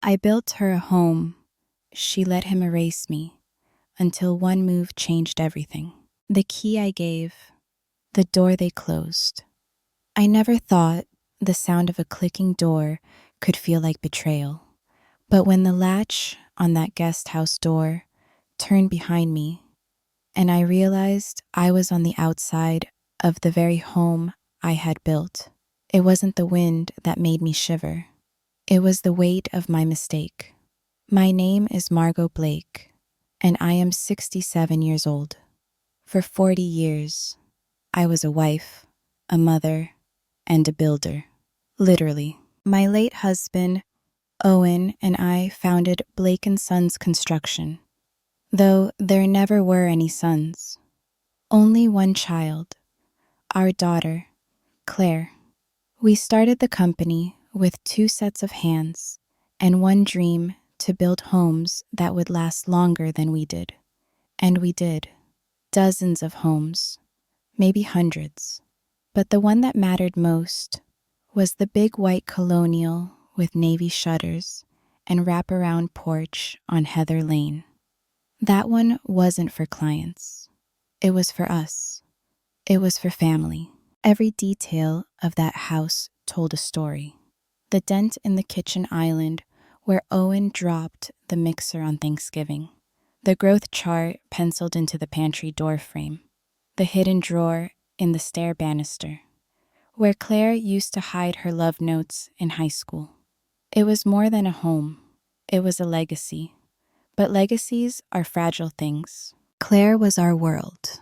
I built her a home. She let him erase me until one move changed everything. The key I gave, the door they closed. I never thought the sound of a clicking door could feel like betrayal. But when the latch on that guest house door turned behind me, and I realized I was on the outside of the very home I had built, it wasn't the wind that made me shiver. It was the weight of my mistake. My name is Margot Blake, and I am 67 years old. For 40 years, I was a wife, a mother, and a builder. Literally. My late husband, Owen, and I founded Blake & Sons Construction, though there never were any sons. Only one child, our daughter, Claire. We started the company with 2 sets of hands and one dream to build homes that would last longer than we did. And we did. Dozens of homes, maybe hundreds. But the one that mattered most was the big white colonial with navy shutters and wraparound porch on Heather Lane. That one wasn't for clients. It was for us. It was for family. Every detail of that house told a story. The dent in the kitchen island where Owen dropped the mixer on Thanksgiving. The growth chart penciled into the pantry door frame. The hidden drawer in the stair banister, where Claire used to hide her love notes in high school. It was more than a home. It was a legacy. But legacies are fragile things. Claire was our world.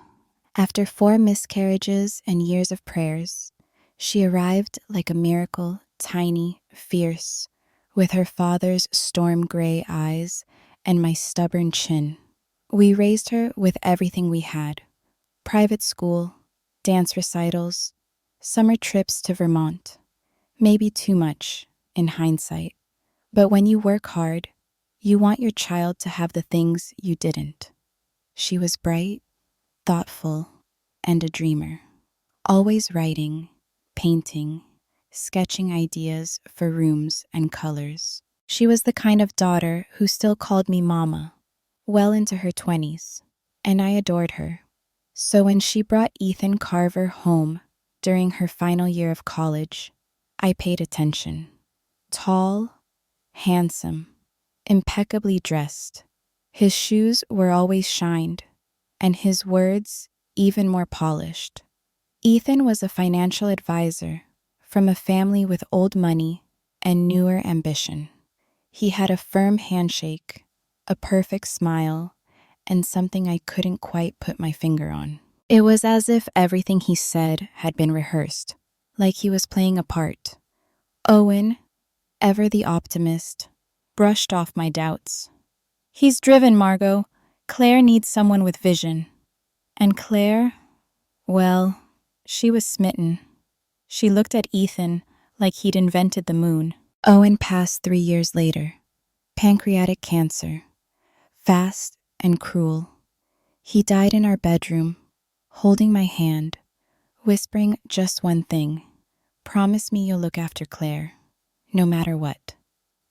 After 4 miscarriages and years of prayers, she arrived like a miracle, tiny, fierce, with her father's storm gray eyes and my stubborn chin. We raised her with everything we had: private school, dance recitals, summer trips to Vermont. Maybe too much, in hindsight. But when you work hard, you want your child to have the things you didn't. She was bright, thoughtful, and a dreamer. Always writing, painting, sketching ideas for rooms and colors. She was the kind of daughter who still called me mama, well into her 20s, and I adored her. So when she brought Ethan Carver home during her final year of college, I paid attention. Tall, handsome, impeccably dressed. His shoes were always shined, and his words even more polished. Ethan was a financial advisor from a family with old money and newer ambition. He had a firm handshake, a perfect smile, and something I couldn't quite put my finger on. It was as if everything he said had been rehearsed, like he was playing a part. Owen, ever the optimist, brushed off my doubts. "He's driven, Margot. Claire needs someone with vision." And Claire, well, she was smitten. She looked at Ethan like he'd invented the moon. Owen passed 3 years later. Pancreatic cancer. Fast and cruel. He died in our bedroom, holding my hand, whispering just one thing: "Promise me you'll look after Claire, no matter what."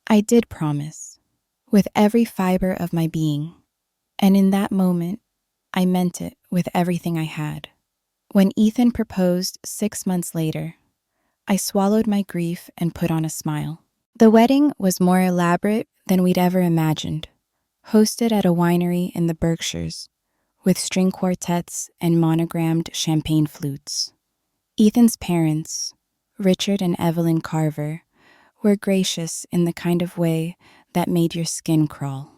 I did promise, with every fiber of my being. And in that moment, I meant it with everything I had. When Ethan proposed 6 months later, I swallowed my grief and put on a smile. The wedding was more elaborate than we'd ever imagined, hosted at a winery in the Berkshires, with string quartets and monogrammed champagne flutes. Ethan's parents, Richard and Evelyn Carver, were gracious in the kind of way that made your skin crawl.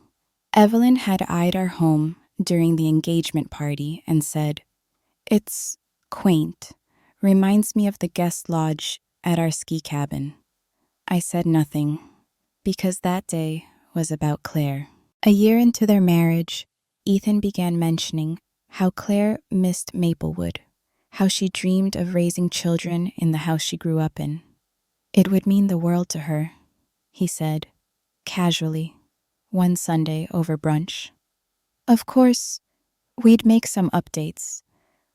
Evelyn had eyed our home during the engagement party and said, "It's quaint, reminds me of the guest lodge at our ski cabin." I said nothing, because that day was about Claire. A year into their marriage, Ethan began mentioning how Claire missed Maplewood, how she dreamed of raising children in the house she grew up in. "It would mean the world to her," he said, casually, one Sunday over brunch. Of course, we'd make some updates,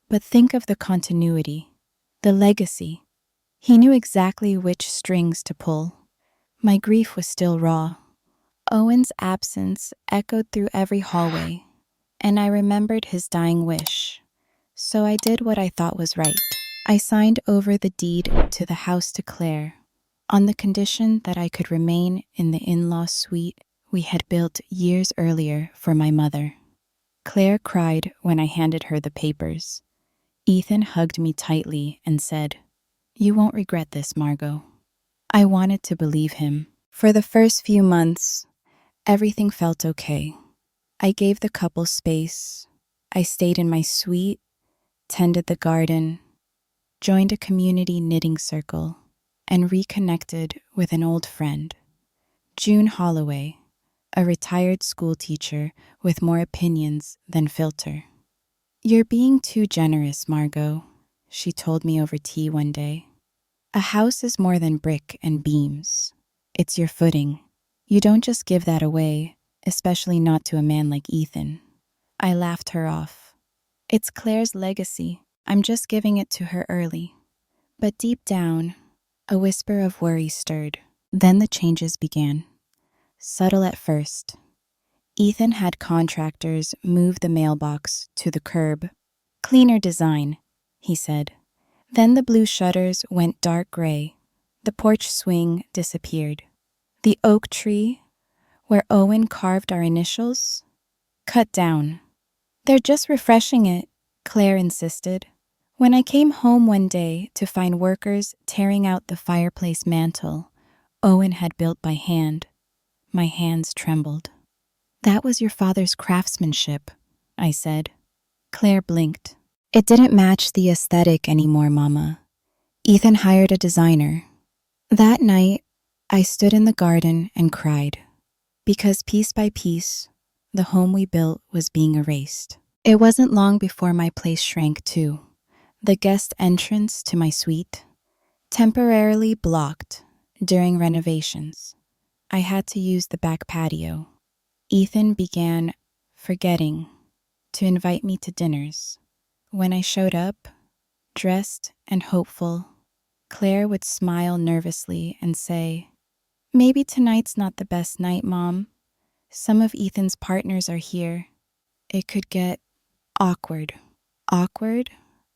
but think of the continuity, the legacy. He knew exactly which strings to pull. My grief was still raw. Owen's absence echoed through every hallway, and I remembered his dying wish. So I did what I thought was right. I signed over the deed to the house to Claire, on the condition that I could remain in the in-law suite we had built years earlier for my mother. Claire cried when I handed her the papers. Ethan hugged me tightly and said, "You won't regret this, Margot." I wanted to believe him. For the first few months, everything felt okay. I gave the couple space. I stayed in my suite, tended the garden, joined a community knitting circle, and reconnected with an old friend, June Holloway, a retired school teacher with more opinions than filter. "You're being too generous, Margot," she told me over tea one day. "A house is more than brick and beams. It's your footing. You don't just give that away, especially not to a man like Ethan." I laughed her off. "It's Claire's legacy. I'm just giving it to her early." But deep down, a whisper of worry stirred. Then the changes began. Subtle at first. Ethan had contractors move the mailbox to the curb. "Cleaner design," he said. Then the blue shutters went dark gray. The porch swing disappeared. The oak tree, where Owen carved our initials, cut down. "They're just refreshing it," Claire insisted. When I came home one day to find workers tearing out the fireplace mantel Owen had built by hand, my hands trembled. "That was your father's craftsmanship," I said. Claire blinked. "It didn't match the aesthetic anymore, Mama. Ethan hired a designer." That night, I stood in the garden and cried, because piece by piece, the home we built was being erased. It wasn't long before my place shrank too. The guest entrance to my suite, temporarily blocked during renovations. I had to use the back patio. Ethan began forgetting to invite me to dinners. When I showed up, dressed and hopeful, Claire would smile nervously and say, "Maybe tonight's not the best night, Mom. Some of Ethan's partners are here." It could get awkward. Awkward?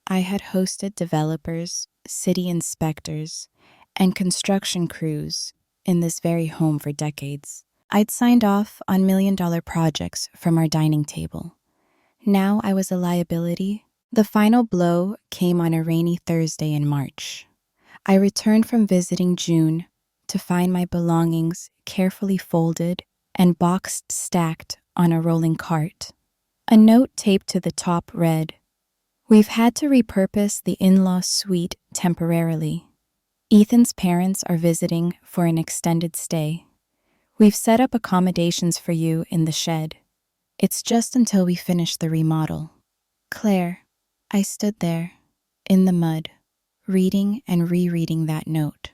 I had hosted developers, city inspectors, and construction crews in this very home for decades. I'd signed off on million-dollar projects from our dining table. Now I was a liability. The final blow came on a rainy Thursday in March. I returned from visiting June to find my belongings carefully folded and boxed stacked on a rolling cart. A note taped to the top read, "We've had to repurpose the in-law suite temporarily. Ethan's parents are visiting for an extended stay. We've set up accommodations for you in the shed. It's just until we finish the remodel." Claire, I stood there, in the mud, reading and rereading that note.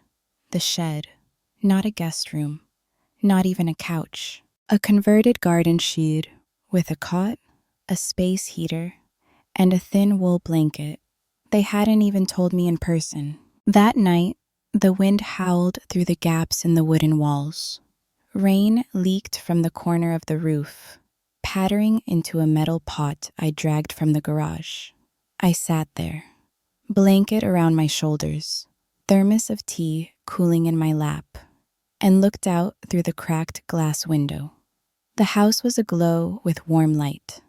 The shed, not a guest room, not even a couch. A converted garden shed with a cot, a space heater, and a thin wool blanket. They hadn't even told me in person. That night, the wind howled through the gaps in the wooden walls. Rain leaked from the corner of the roof, pattering into a metal pot I dragged from the garage. I sat there, blanket around my shoulders, thermos of tea cooling in my lap, and looked out through the cracked glass window. The house was aglow with warm light.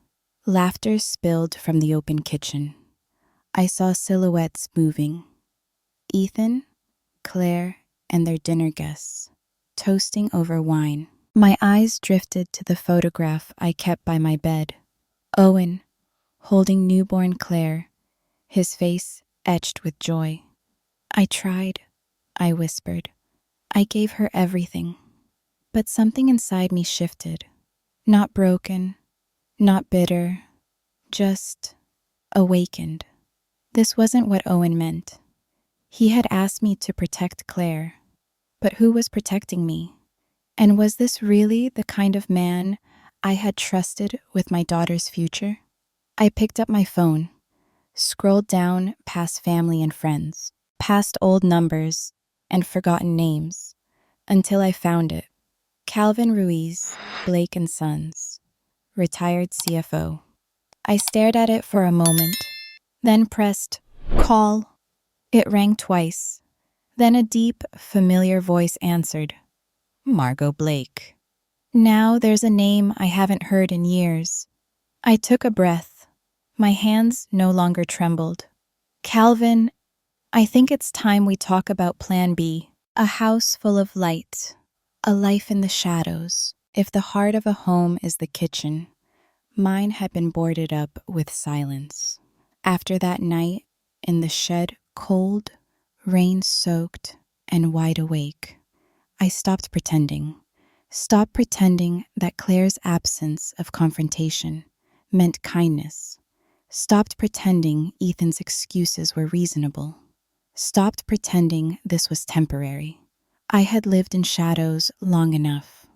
Laughter spilled from the open kitchen. I saw silhouettes moving. Ethan, Claire, and their dinner guests, toasting over wine. My eyes drifted to the photograph I kept by my bed. Owen, holding newborn Claire, his face etched with joy. "I tried," I whispered. "I gave her everything." But something inside me shifted. Not broken, not bitter, just awakened. This wasn't what Owen meant. He had asked me to protect Claire. But who was protecting me? And was this really the kind of man I had trusted with my daughter's future? I picked up my phone, scrolled down past family and friends, past old numbers and forgotten names, until I found it. Calvin Ruiz, Blake and Sons, retired CFO. I stared at it for a moment, then pressed call. It rang twice. Then a deep, familiar voice answered, Margot Blake. Now there's a name I haven't heard in years. I took a breath. My hands no longer trembled. Calvin, I think it's time we talk about Plan B. A house full of light. A life in the shadows. If the heart of a home is the kitchen, mine had been boarded up with silence. After that night, in the shed, cold, rain-soaked, and wide awake, I stopped pretending. Stopped pretending that Claire's absence of confrontation meant kindness. Stopped pretending Ethan's excuses were reasonable. Stopped pretending this was temporary. I had lived in shadows long enough.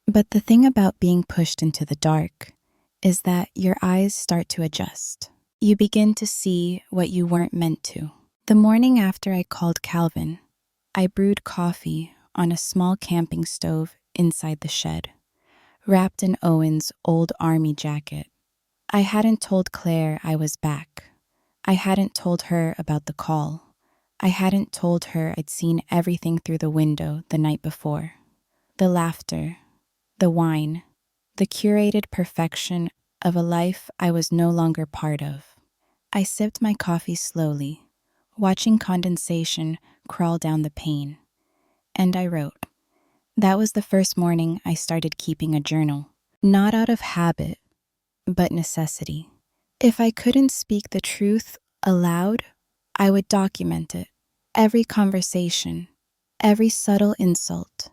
But the thing about being pushed into the dark is that your eyes start to adjust. You begin to see what you weren't meant to. The morning after I called Calvin, I brewed coffee on a small camping stove inside the shed, wrapped in Owen's old army jacket. I hadn't told Claire I was back. I hadn't told her about the call. I hadn't told her I'd seen everything through the window the night before. The laughter, the wine, the curated perfection of a life I was no longer part of. I sipped my coffee slowly, watching condensation crawl down the pane. And I wrote. That was the first morning I started keeping a journal, not out of habit, but necessity. If I couldn't speak the truth aloud, I would document it. Every conversation, every subtle insult,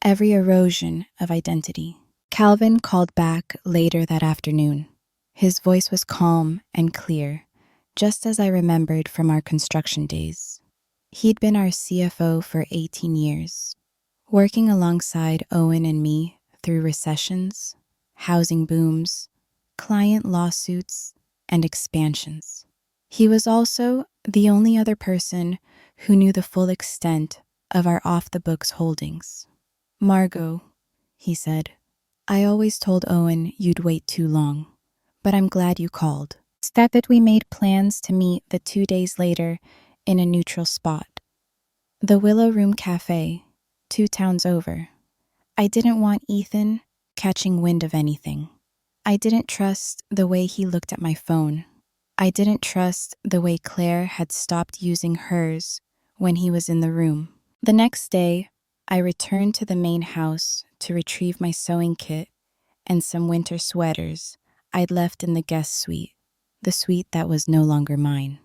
every erosion of identity. Calvin called back later that afternoon. His voice was calm and clear, just as I remembered from our construction days. He'd been our CFO for 18 years, working alongside Owen and me through recessions, housing booms, client lawsuits, and expansions. He was also the only other person who knew the full extent of our off-the-books holdings. Margot, he said, I always told Owen you'd wait too long, but I'm glad you called. That we made plans to meet the 2 days later in a neutral spot. The Willow Room Cafe, 2 towns over. I didn't want Ethan catching wind of anything. I didn't trust the way he looked at my phone. I didn't trust the way Claire had stopped using hers when he was in the room. The next day, I returned to the main house to retrieve my sewing kit and some winter sweaters I'd left in the guest suite, the suite that was no longer mine.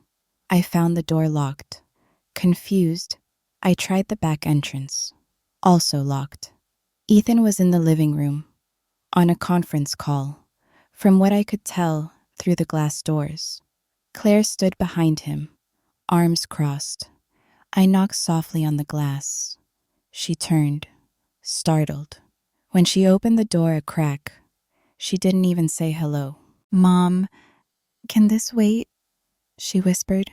I found the door locked. Confused, I tried the back entrance, also locked. Ethan was in the living room, on a conference call, from what I could tell through the glass doors. Claire stood behind him, arms crossed. I knocked softly on the glass. She turned, startled. When she opened the door a crack, she didn't even say hello. Mom, can this wait? She whispered,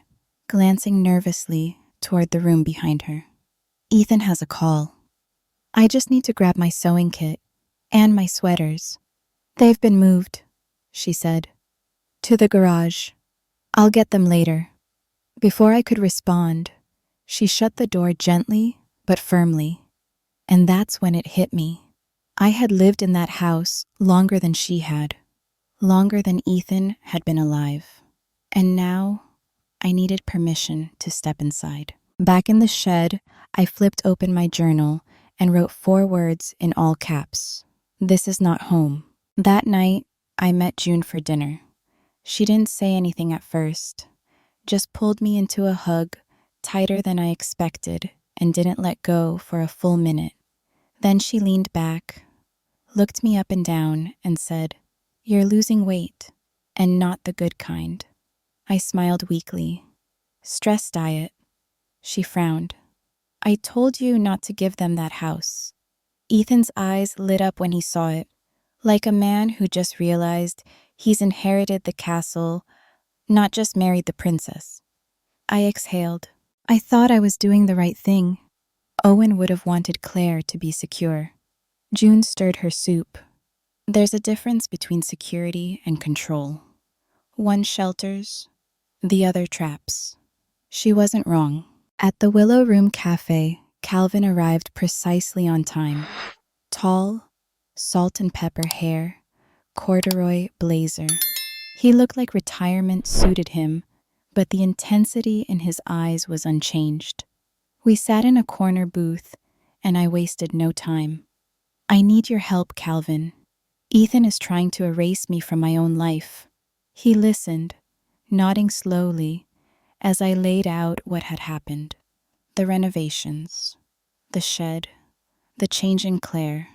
glancing nervously toward the room behind her. Ethan has a call. I just need to grab my sewing kit and my sweaters. They've been moved, she said, to the garage. I'll get them later. Before I could respond, she shut the door gently but firmly. And that's when it hit me. I had lived in that house longer than she had, longer than Ethan had been alive. And now I needed permission to step inside. Back in the shed, I flipped open my journal and wrote 4 words in all caps. This is not home. That night, I met June for dinner. She didn't say anything at first, just pulled me into a hug tighter than I expected and didn't let go for a full minute. Then she leaned back, looked me up and down, and said, You're losing weight, and not the good kind. I smiled weakly. Stress diet. She frowned. I told you not to give them that house. Ethan's eyes lit up when he saw it, like a man who just realized he's inherited the castle, not just married the princess. I exhaled. I thought I was doing the right thing. Owen would have wanted Claire to be secure. June stirred her soup. There's a difference between security and control. One shelters, the other traps. She wasn't wrong. At the Willow Room Cafe, Calvin arrived precisely on time. Tall, salt and pepper hair, corduroy blazer. He looked like retirement suited him, but the intensity in his eyes was unchanged. We sat in a corner booth, and I wasted no time. I need your help, Calvin. Ethan is trying to erase me from my own life. He listened, nodding slowly, as I laid out what had happened. The renovations, the shed, the change in Claire,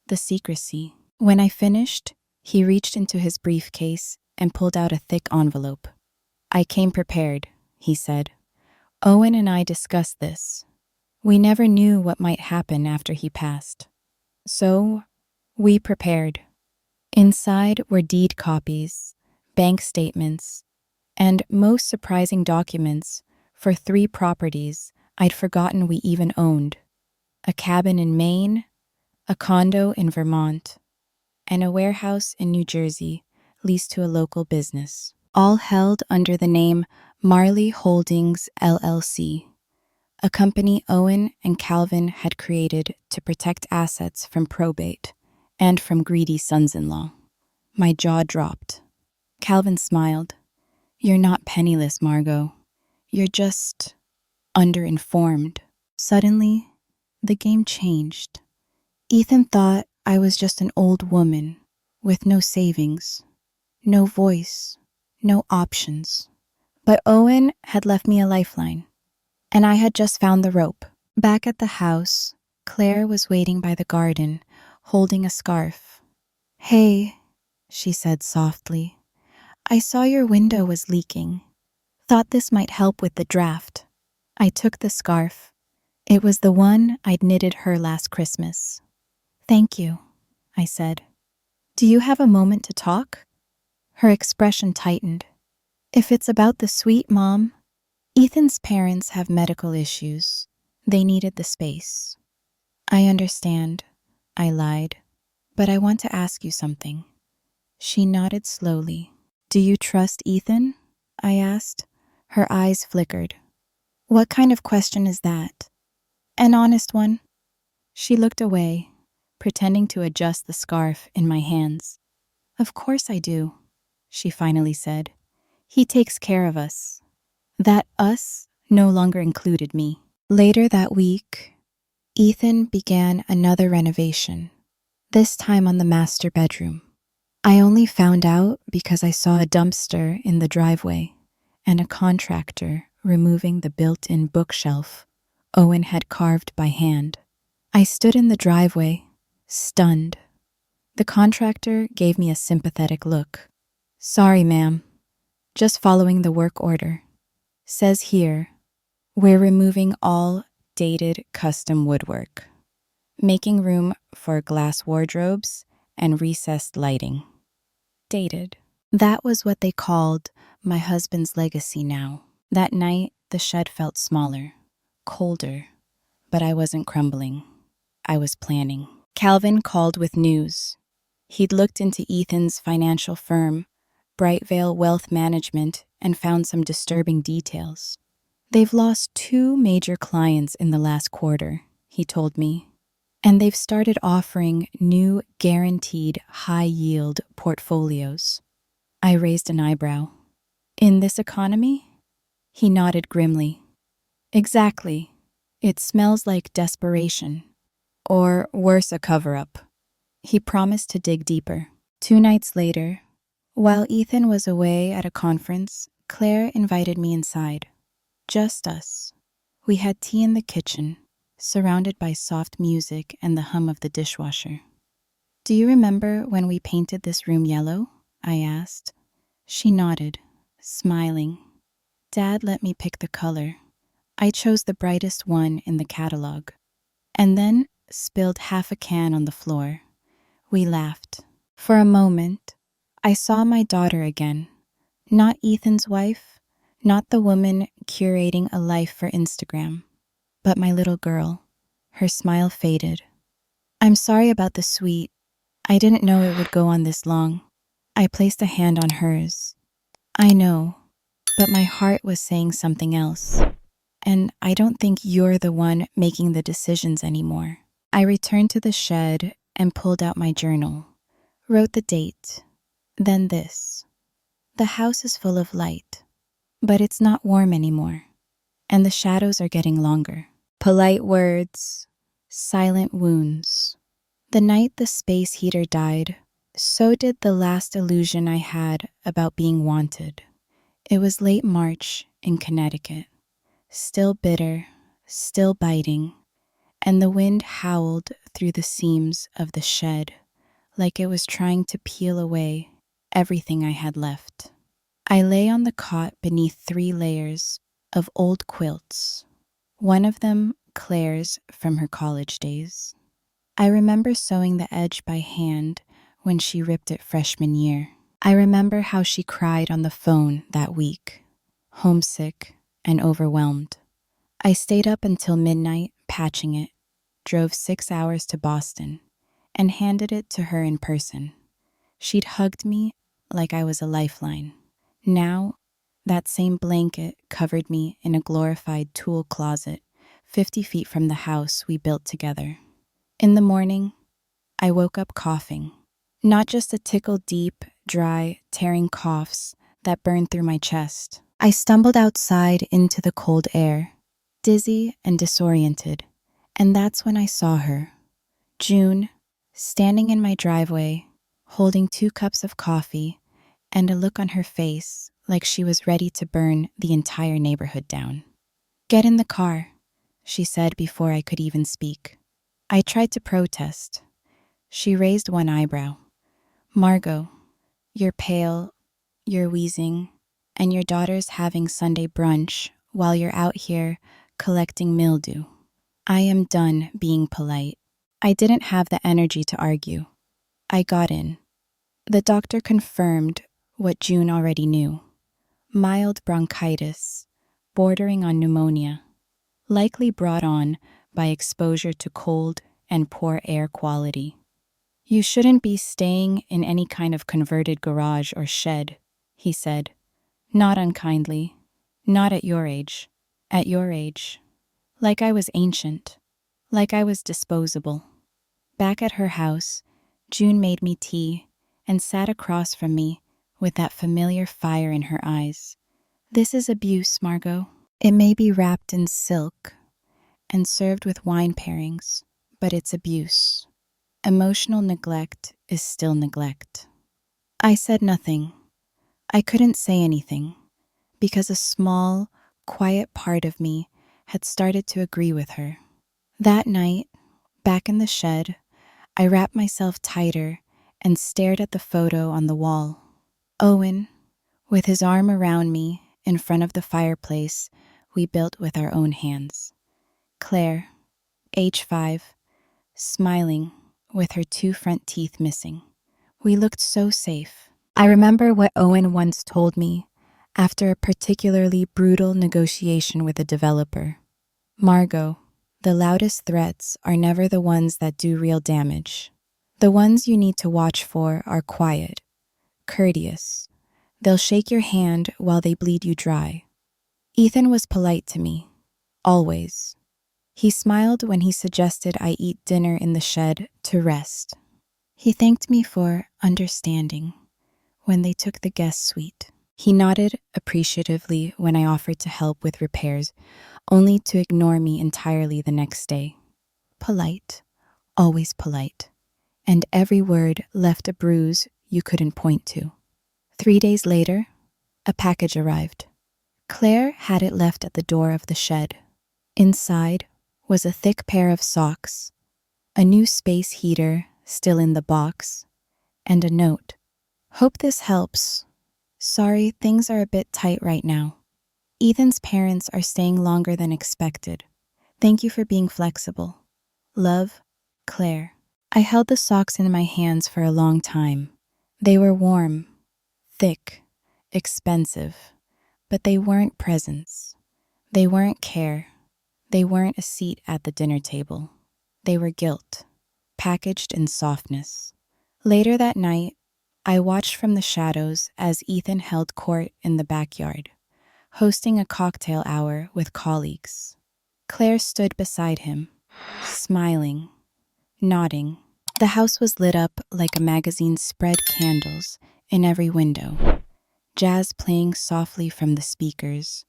the secrecy. When I finished, he reached into his briefcase and pulled out a thick envelope. I came prepared, he said. Owen and I discussed this. We never knew what might happen after he passed. So, we prepared. Inside were deed copies, bank statements, and most surprising documents for 3 properties I'd forgotten we even owned. A cabin in Maine, a condo in Vermont, and a warehouse in New Jersey leased to a local business, all held under the name Marley Holdings, LLC, a company Owen and Calvin had created to protect assets from probate and from greedy sons-in-law. My jaw dropped. Calvin smiled. You're not penniless, Margot. You're just underinformed. Suddenly, the game changed. Ethan thought I was just an old woman with no savings, no voice, no options. But Owen had left me a lifeline, and I had just found the rope. Back at the house, Claire was waiting by the garden, holding a scarf. Hey, she said softly. I saw your window was leaking. Thought this might help with the draft. I took the scarf. It was the one I'd knitted her last Christmas. Thank you, I said. Do you have a moment to talk? Her expression tightened. If it's about the suite, Mom, Ethan's parents have medical issues. They needed the space. I understand, I lied, but I want to ask you something. She nodded slowly. Do you trust Ethan? I asked. Her eyes flickered. What kind of question is that? An honest one. She looked away, pretending to adjust the scarf in my hands. Of course I do, she finally said. He takes care of us. That us no longer included me. Later that week, Ethan began another renovation, this time on the master bedroom. I only found out because I saw a dumpster in the driveway and a contractor removing the built-in bookshelf Owen had carved by hand. I stood in the driveway, stunned. The contractor gave me a sympathetic look. Sorry, ma'am. Just following the work order. Says here, we're removing all dated custom woodwork, making room for glass wardrobes and recessed lighting. Dated. That was what they called my husband's legacy now. That night, the shed felt smaller, colder, but I wasn't crumbling. I was planning. Calvin called with news. He'd looked into Ethan's financial firm, Brightvale Wealth Management, and found some disturbing details. They've lost 2 major clients in the last quarter, he told me, and they've started offering new guaranteed high-yield portfolios. I raised an eyebrow. In this economy? He nodded grimly. Exactly. It smells like desperation. Or worse, a cover-up. He promised to dig deeper. 2 nights later, while Ethan was away at a conference, Claire invited me inside. Just us. We had tea in the kitchen, surrounded by soft music and the hum of the dishwasher. Do you remember when we painted this room yellow? I asked. She nodded, smiling. Dad let me pick the color. I chose the brightest one in the catalog, and then spilled half a can on the floor. We laughed. For a moment, I saw my daughter again. Not Ethan's wife, not the woman curating a life for Instagram, but my little girl. Her smile faded. I'm sorry about the sweet. I didn't know it would go on this long. I placed a hand on hers. I know, but my heart was saying something else. And I don't think you're the one making the decisions anymore. I returned to the shed and pulled out my journal, wrote the date, then this. The house is full of light, but it's not warm anymore, and the shadows are getting longer. Polite words, silent wounds. The night the space heater died, so did the last illusion I had about being wanted. It was late March in Connecticut, still bitter, still biting, and the wind howled through the seams of the shed like it was trying to peel away everything I had left. I lay on the cot beneath 3 layers of old quilts, one of them Claire's from her college days. I remember sewing the edge by hand when she ripped it freshman year. I remember how she cried on the phone that week, homesick and overwhelmed. I stayed up until midnight patching it, drove 6 hours to Boston, and handed it to her in person. She'd hugged me like I was a lifeline. Now, that same blanket covered me in a glorified tool closet 50 feet from the house we built together. In the morning, I woke up coughing. Not just a tickle deep, dry, tearing coughs that burned through my chest. I stumbled outside into the cold air, dizzy and disoriented, and that's when I saw her. June, standing in my driveway, holding 2 cups of coffee and a look on her face like she was ready to burn the entire neighborhood down. "Get in the car," she said before I could even speak. I tried to protest. She raised one eyebrow. "Margot, you're pale, you're wheezing, and your daughter's having Sunday brunch while you're out here collecting mildew." I am done being polite. I didn't have the energy to argue. I got in. The doctor confirmed what June already knew. Mild bronchitis, bordering on pneumonia, likely brought on by exposure to cold and poor air quality. "You shouldn't be staying in any kind of converted garage or shed," he said. Not unkindly. Not at your age. At your age. Like I was ancient. Like I was disposable. Back at her house, June made me tea and sat across from me with that familiar fire in her eyes. "This is abuse, Margot. It may be wrapped in silk and served with wine pairings, but it's abuse. Emotional neglect is still neglect." I said nothing. I couldn't say anything, because a small, quiet part of me had started to agree with her. That night, back in the shed, I wrapped myself tighter and stared at the photo on the wall. Owen, with his arm around me in front of the fireplace we built with our own hands. Claire, age 5, smiling with her 2 front teeth missing. We looked so safe. I remember what Owen once told me after a particularly brutal negotiation with a developer. "Margot, the loudest threats are never the ones that do real damage. The ones you need to watch for are quiet, courteous. They'll shake your hand while they bleed you dry." Ethan was polite to me, always. He smiled when he suggested I eat dinner in the shed to rest. He thanked me for understanding when they took the guest suite. He nodded appreciatively when I offered to help with repairs, only to ignore me entirely the next day. Polite, always polite, and every word left a bruise you couldn't point to. 3 days later, a package arrived. Claire had it left at the door of the shed. Inside was a thick pair of socks, a new space heater still in the box, and a note. "Hope this helps. Sorry, things are a bit tight right now. Ethan's parents are staying longer than expected. Thank you for being flexible. Love, Claire." I held the socks in my hands for a long time. They were warm, thick, expensive, but they weren't presents. They weren't care. They weren't a seat at the dinner table. They were guilt. packaged in softness. Later that night, I watched from the shadows as Ethan held court in the backyard, hosting a cocktail hour with colleagues. Claire stood beside him, smiling, nodding. The house was lit up like a magazine spread candles in every window, jazz playing softly from the speakers,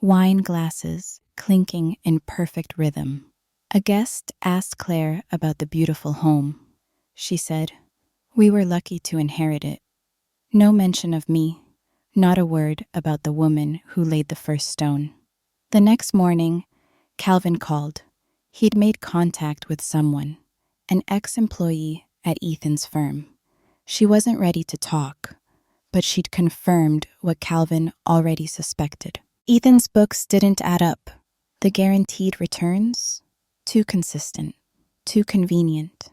wine glasses clinking in perfect rhythm. A guest asked Claire about the beautiful home. She said, "We were lucky to inherit it." No mention of me, not a word about the woman who laid the first stone. The next morning, Calvin called. He'd made contact with someone, an ex-employee at Ethan's firm. She wasn't ready to talk, but she'd confirmed what Calvin already suspected. Ethan's books didn't add up. The guaranteed returns? Too consistent, too convenient.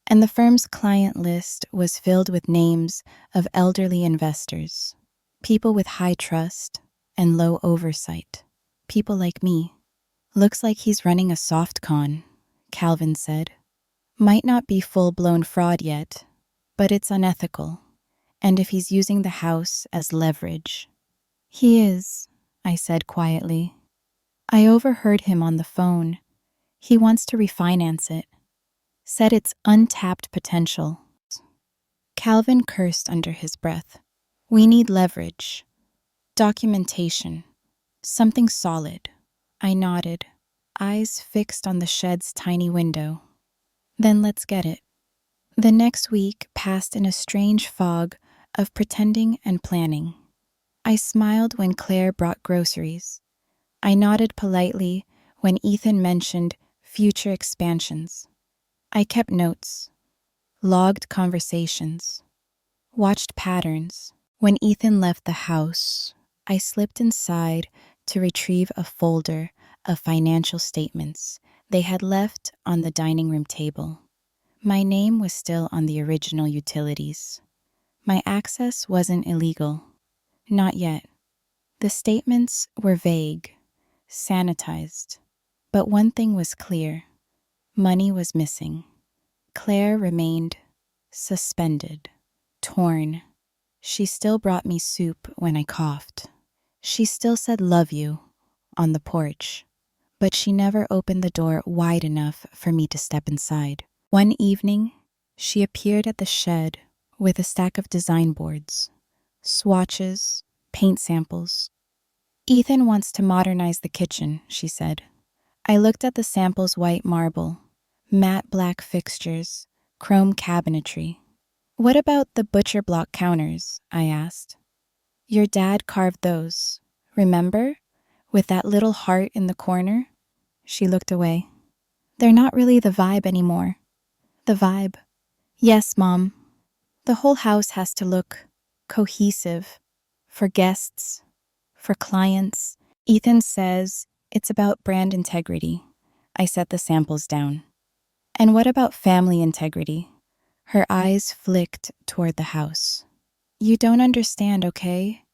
And the firm's client list was filled with names of elderly investors, people with high trust and low oversight, people like me. "Looks like he's running a soft con," Calvin said. "Might not be full-blown fraud yet, but it's unethical. And if he's using the house as leverage." "He is," I said quietly. "I overheard him on the phone. He wants to refinance it. Said it's untapped potential." Calvin cursed under his breath. "We need leverage, documentation, something solid." I nodded, eyes fixed on the shed's tiny window. "Then let's get it." The next week passed in a strange fog of pretending and planning. I smiled when Claire brought groceries. I nodded politely when Ethan mentioned future expansions. I kept notes, logged conversations, watched patterns. When Ethan left the house, I slipped inside to retrieve a folder of financial statements they had left on the dining room table. My name was still on the original utilities. My access wasn't illegal. Not yet. The statements were vague, sanitized. But one thing was clear. Money was missing. Claire remained suspended, torn. She still brought me soup when I coughed. She still said "love you" on the porch. But she never opened the door wide enough for me to step inside. One evening, she appeared at the shed with a stack of design boards, swatches, paint samples. "Ethan wants to modernize the kitchen," she said. I looked at the sample's white marble, matte black fixtures, chrome cabinetry. "What about the butcher block counters?" I asked. "Your dad carved those, remember? With that little heart in the corner?" She looked away. "They're not really the vibe anymore." "The vibe." "Yes, Mom. The whole house has to look cohesive. For guests, for clients." Ethan says it's about brand integrity. I set the samples down. "And what about family integrity?" Her eyes flicked toward the house. "You don't understand, okay?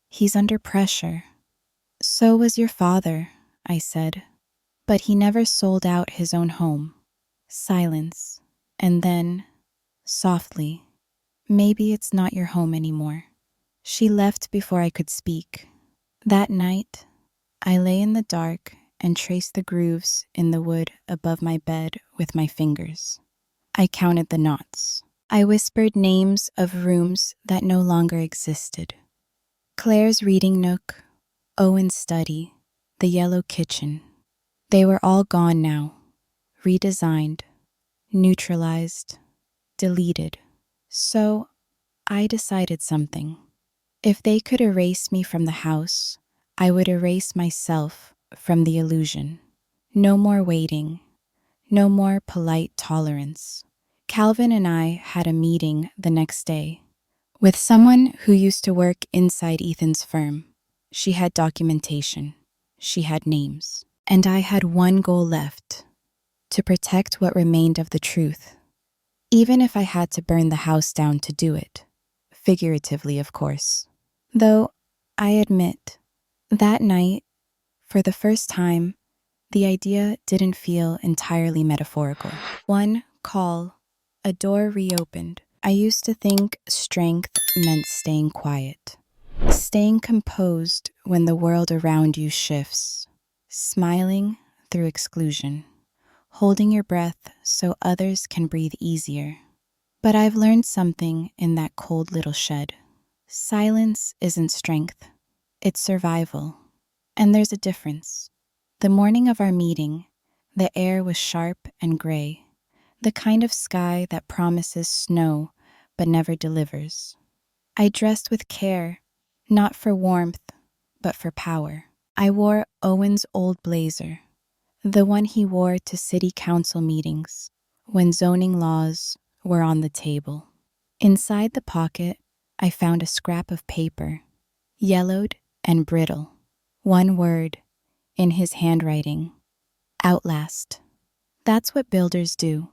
He's under pressure." "So was your father," I said. "But he never sold out his own home." Silence. And then, softly, "Maybe it's not your home anymore." She left before I could speak. That night, I lay in the dark and traced the grooves in the wood above my bed with my fingers. I counted the knots. I whispered names of rooms that no longer existed. Claire's reading nook, Owen's study, the yellow kitchen. They were all gone now, redesigned, neutralized, deleted. So I decided something. If they could erase me from the house, I would erase myself from the illusion. No more waiting. No more polite tolerance. Calvin and I had a meeting the next day with someone who used to work inside Ethan's firm. She had documentation. She had names. And I had one goal left: to protect what remained of the truth, even if I had to burn the house down to do it. Figuratively, of course. Though, I admit, that night, for the first time, the idea didn't feel entirely metaphorical. One call A door reopened. I used to think strength meant staying quiet, staying composed when the world around you shifts, smiling through exclusion, holding your breath so others can breathe easier. But I've learned something in that cold little shed. Silence isn't strength, it's survival. And there's a difference. The morning of our meeting, the air was sharp and gray, the kind of sky that promises snow but never delivers. I dressed with care, not for warmth, but for power. I wore Owen's old blazer, the one he wore to city council meetings when zoning laws were on the table. Inside the pocket, I found a scrap of paper, yellowed and brittle. One word, in his handwriting: Outlast. That's what builders do.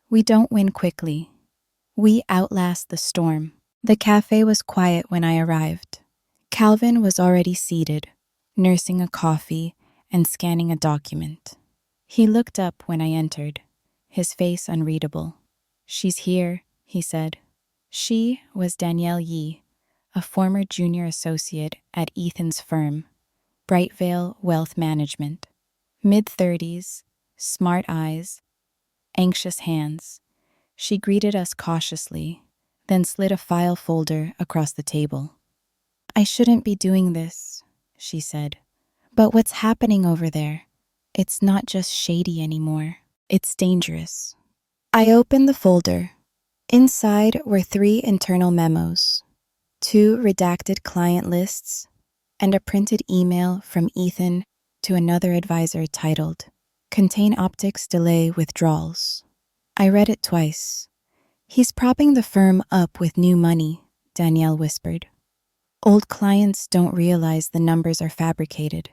We don't win quickly. We outlast the storm. The cafe was quiet when I arrived. Calvin was already seated, nursing a coffee and scanning a document. He looked up when I entered, his face unreadable. "She's here," he said. She was Danielle Yee, a former junior associate at Ethan's firm, Brightvale Wealth Management. Mid-30s, smart eyes, anxious hands. She greeted us cautiously, then slid a file folder across the table. "I shouldn't be doing this," she said. "But what's happening over there? It's not just shady anymore. It's dangerous." I opened the folder. Inside were 3 internal memos, 2 redacted client lists, and a printed email from Ethan to another advisor titled, "Contain Optics Delay Withdrawals." I read it twice. "He's propping the firm up with new money," Danielle whispered. "Old clients don't realize the numbers are fabricated."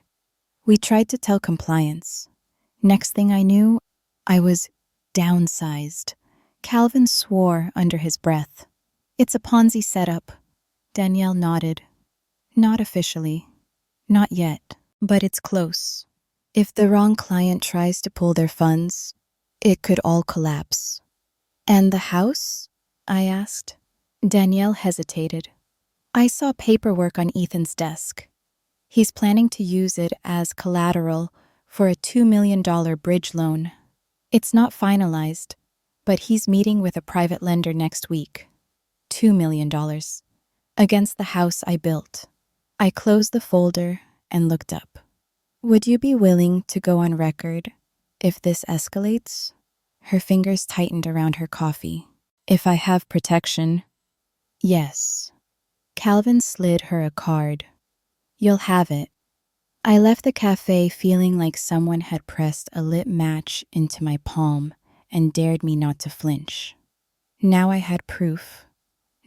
We tried to tell compliance. Next thing I knew, I was downsized. Calvin swore under his breath. "It's a Ponzi setup." Danielle nodded. "Not officially. Not yet. But it's close. If the wrong client tries to pull their funds, it could all collapse." "And the house?" I asked. Danielle hesitated. "I saw paperwork on Ethan's desk. He's planning to use it as collateral for a $2 million bridge loan. It's not finalized, but he's meeting with a private lender next week. $2 million. Against the house I built." I closed the folder and looked up. "Would you be willing to go on record if this escalates?" Her fingers tightened around her coffee. "If I have protection?" "Yes." Calvin slid her a card. "You'll have it." I left the cafe feeling like someone had pressed a lit match into my palm and dared me not to flinch. Now I had proof,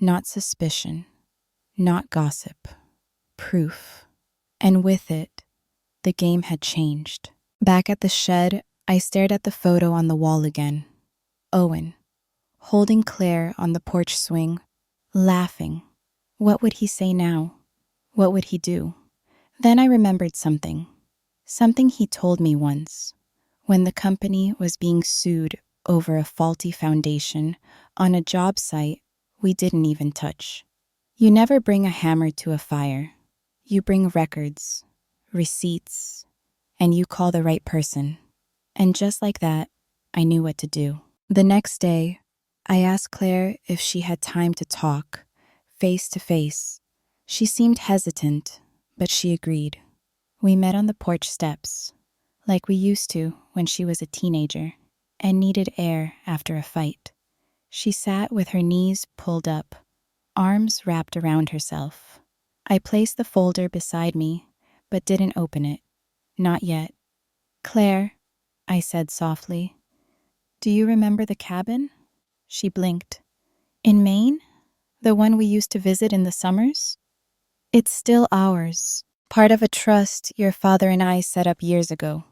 not suspicion, not gossip. Proof. And with it, the game had changed. Back at the shed, I stared at the photo on the wall again. Owen, holding Claire on the porch swing, laughing. What would he say now? What would he do? Then I remembered something. Something he told me once, when the company was being sued over a faulty foundation on a job site we didn't even touch. You never bring a hammer to a fire. You bring records, receipts, and you call the right person. And just like that, I knew what to do. The next day, I asked Claire if she had time to talk, face to face. She seemed hesitant, but she agreed. We met on the porch steps, like we used to when she was a teenager and needed air after a fight. She sat with her knees pulled up, arms wrapped around herself. I placed the folder beside me, but didn't open it. Not yet. "Claire," I said softly, "do you remember the cabin?" She blinked. "In Maine? The one we used to visit in the summers?" "It's still ours. Part of a trust your father and I set up years ago."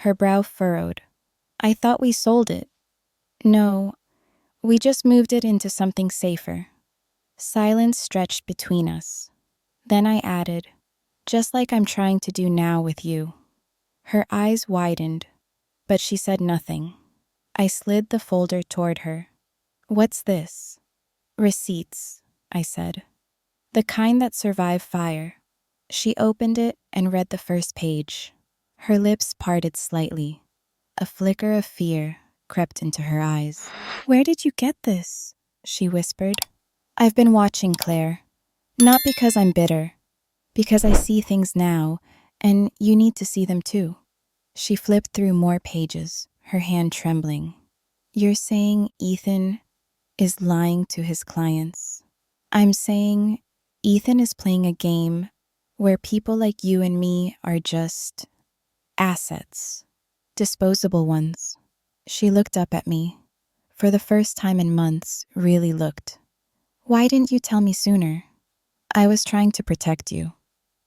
Her brow furrowed. "I thought we sold it." "No, we just moved it into something safer." Silence stretched between us. Then I added, "Just like I'm trying to do now with you." Her eyes widened, but she said nothing. I slid the folder toward her. What's this? Receipts, I said. The kind that survive fire. She opened it and read the first page. Her lips parted slightly. A flicker of fear crept into her eyes. Where did you get this? She whispered. I've been watching, Claire. Not because I'm bitter, because I see things now, and you need to see them too. She flipped through more pages, her hand trembling. You're saying Ethan is lying to his clients. I'm saying Ethan is playing a game where people like you and me are just assets, disposable ones. She looked up at me, for the first time in months, really looked. Why didn't you tell me sooner? I was trying to protect you.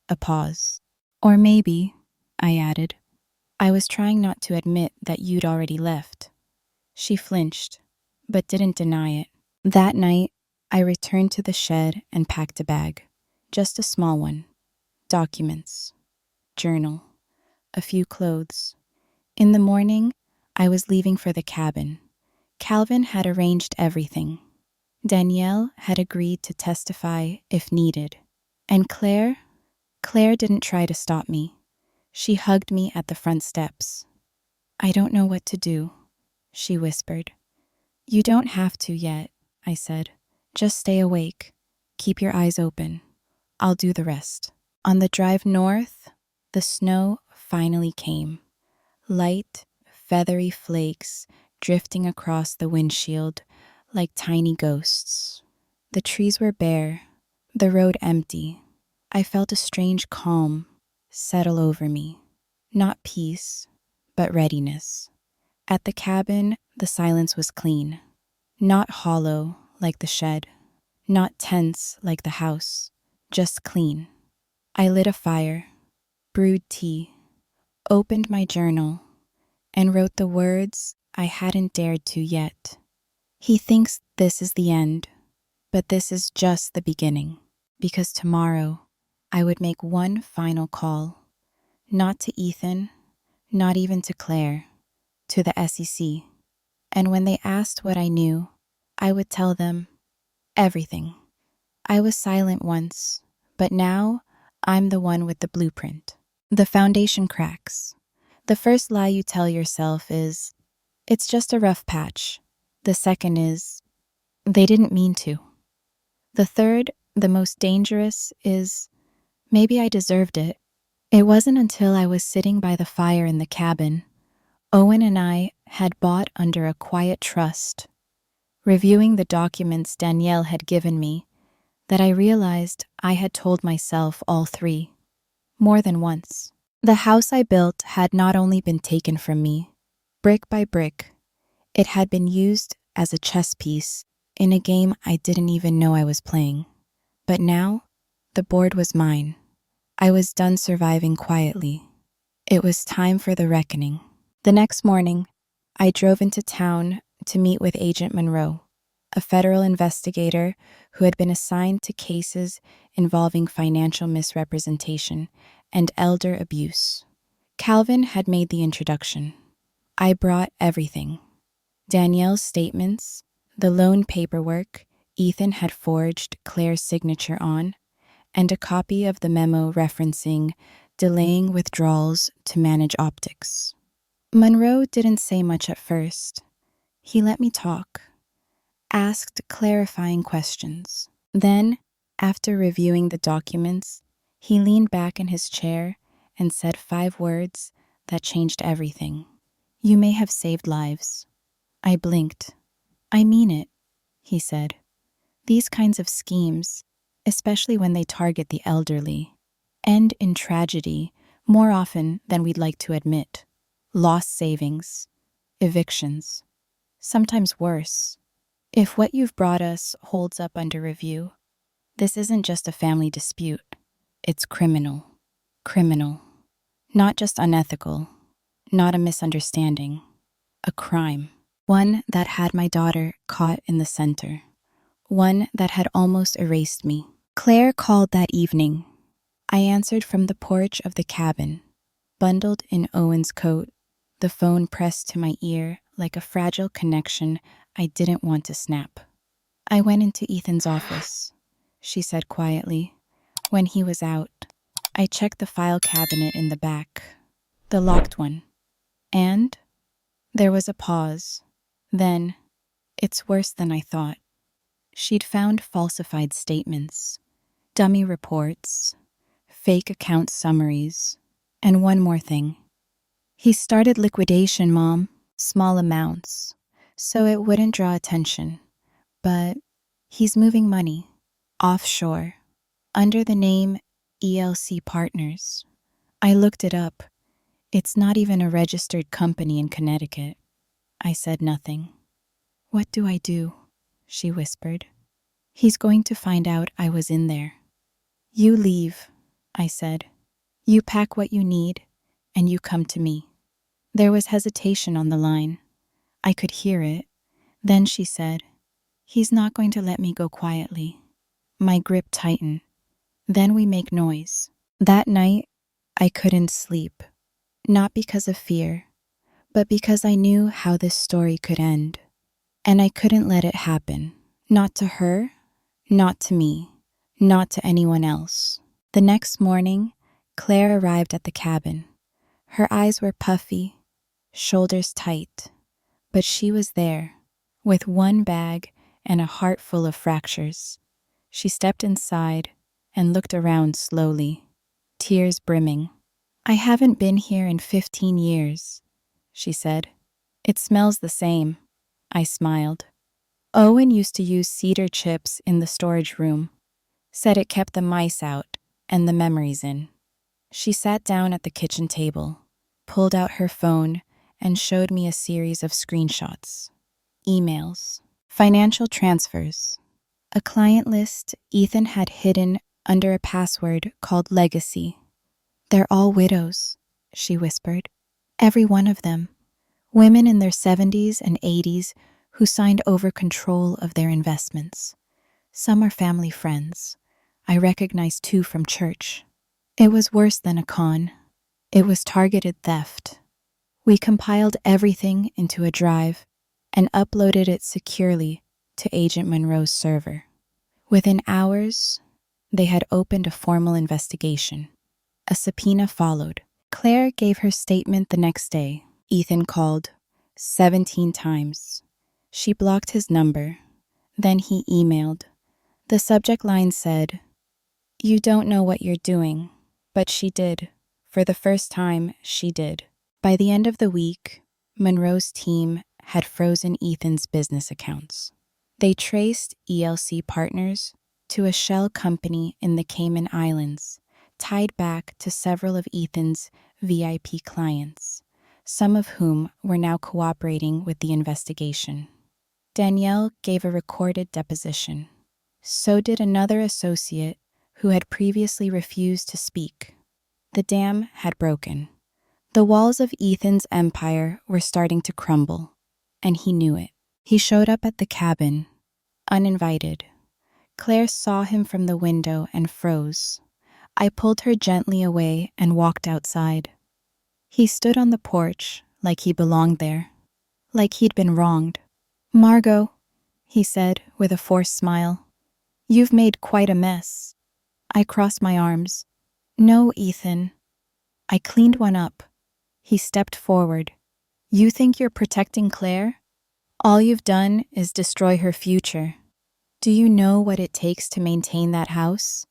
A pause. Or maybe, I added, I was trying not to admit that you'd already left. She flinched, but didn't deny it. That night, I returned to the shed and packed a bag. Just a small one. Documents. Journal. A few clothes. In the morning, I was leaving for the cabin. Calvin had arranged everything. Danielle had agreed to testify if needed. And Claire didn't try to stop me. She hugged me at the front steps. I don't know what to do, she whispered. You don't have to yet, I said. Just stay awake. Keep your eyes open. I'll do the rest. On the drive north, the snow finally came. Light, feathery flakes drifting across the windshield like tiny ghosts. The trees were bare, the road empty. I felt a strange calm settle over me. Not peace, but readiness. At the cabin, the silence was clean. Not hollow like the shed. Not tense like the house. Just clean. I lit a fire, brewed tea, opened my journal, and wrote the words I hadn't dared to yet. He thinks this is the end, but this is just the beginning. Because tomorrow, I would make one final call. Not to Ethan, not even to Claire, to the SEC. And when they asked what I knew, I would tell them everything. I was silent once, but now I'm the one with the blueprint. The foundation cracks. The first lie you tell yourself is, it's just a rough patch. The second is, they didn't mean to. The third, the most dangerous, is, maybe I deserved it. It wasn't until I was sitting by the fire in the cabin, Owen and I had bought under a quiet trust, reviewing the documents Danielle had given me, that I realized I had told myself all three, more than once. The house I built had not only been taken from me, brick by brick, it had been used as a chess piece in a game I didn't even know I was playing. But now, the board was mine. I was done surviving quietly. It was time for the reckoning. The next morning, I drove into town to meet with Agent Monroe, a federal investigator who had been assigned to cases involving financial misrepresentation and elder abuse. Calvin had made the introduction. I brought everything. Danielle's statements, the loan paperwork Ethan had forged Claire's signature on, and a copy of the memo referencing delaying withdrawals to manage optics. Monroe didn't say much at first. He let me talk, asked clarifying questions. Then, after reviewing the documents, he leaned back in his chair and said 5 words that changed everything. You may have saved lives. I blinked. I mean it, he said. These kinds of schemes, especially when they target the elderly, end in tragedy more often than we'd like to admit. Lost savings, evictions, sometimes worse. If what you've brought us holds up under review, this isn't just a family dispute. It's criminal. Criminal. Not just unethical. Not a misunderstanding. A crime. One that had my daughter caught in the center. One that had almost erased me. Claire called that evening. I answered from the porch of the cabin, bundled in Owen's coat, the phone pressed to my ear like a fragile connection I didn't want to snap. I went into Ethan's office, she said quietly. When he was out, I checked the file cabinet in the back, the locked one. And there was a pause. Then, it's worse than I thought. She'd found falsified statements, dummy reports, fake account summaries, and one more thing. He started liquidation, Mom, small amounts, so it wouldn't draw attention. But he's moving money, offshore, under the name ELC Partners. I looked it up. It's not even a registered company in Connecticut. I said nothing. What do I do? She whispered. He's going to find out I was in there. You leave, I said. You pack what you need, and you come to me. There was hesitation on the line. I could hear it. Then she said, he's not going to let me go quietly. My grip tightened. Then we make noise. That night, I couldn't sleep. Not because of fear, but because I knew how this story could end. And I couldn't let it happen. Not to her, not to me, not to anyone else. The next morning, Claire arrived at the cabin. Her eyes were puffy, shoulders tight, but she was there, with one bag and a heart full of fractures. She stepped inside and looked around slowly, tears brimming. I haven't been here in 15 years, she said. It smells the same. I smiled. Owen used to use cedar chips in the storage room, said it kept the mice out and the memories in. She sat down at the kitchen table, pulled out her phone, and showed me a series of screenshots. Emails, financial transfers, a client list Ethan had hidden under a password called Legacy. They're all widows, she whispered. Every one of them. Women in their 70s and 80s who signed over control of their investments. Some are family friends. I recognized 2 from church. It was worse than a con. It was targeted theft. We compiled everything into a drive and uploaded it securely to Agent Monroe's server. Within hours, they had opened a formal investigation. A subpoena followed. Claire gave her statement the next day. Ethan called 17 times. She blocked his number. Then he emailed. The subject line said, "You don't know what you're doing," but she did. For the first time, she did. By the end of the week, Monroe's team had frozen Ethan's business accounts. They traced ELC Partners to a shell company in the Cayman Islands, tied back to several of Ethan's VIP clients, some of whom were now cooperating with the investigation. Danielle gave a recorded deposition. So did another associate who had previously refused to speak. The dam had broken. The walls of Ethan's empire were starting to crumble, and he knew it. He showed up at the cabin, uninvited. Claire saw him from the window and froze. I pulled her gently away and walked outside. He stood on the porch like he belonged there, like he'd been wronged. "Margot," he said with a forced smile, "you've made quite a mess." I crossed my arms. "No, Ethan." I cleaned one up. He stepped forward. "You think you're protecting Claire? All you've done is destroy her future. Do you know what it takes to maintain that house?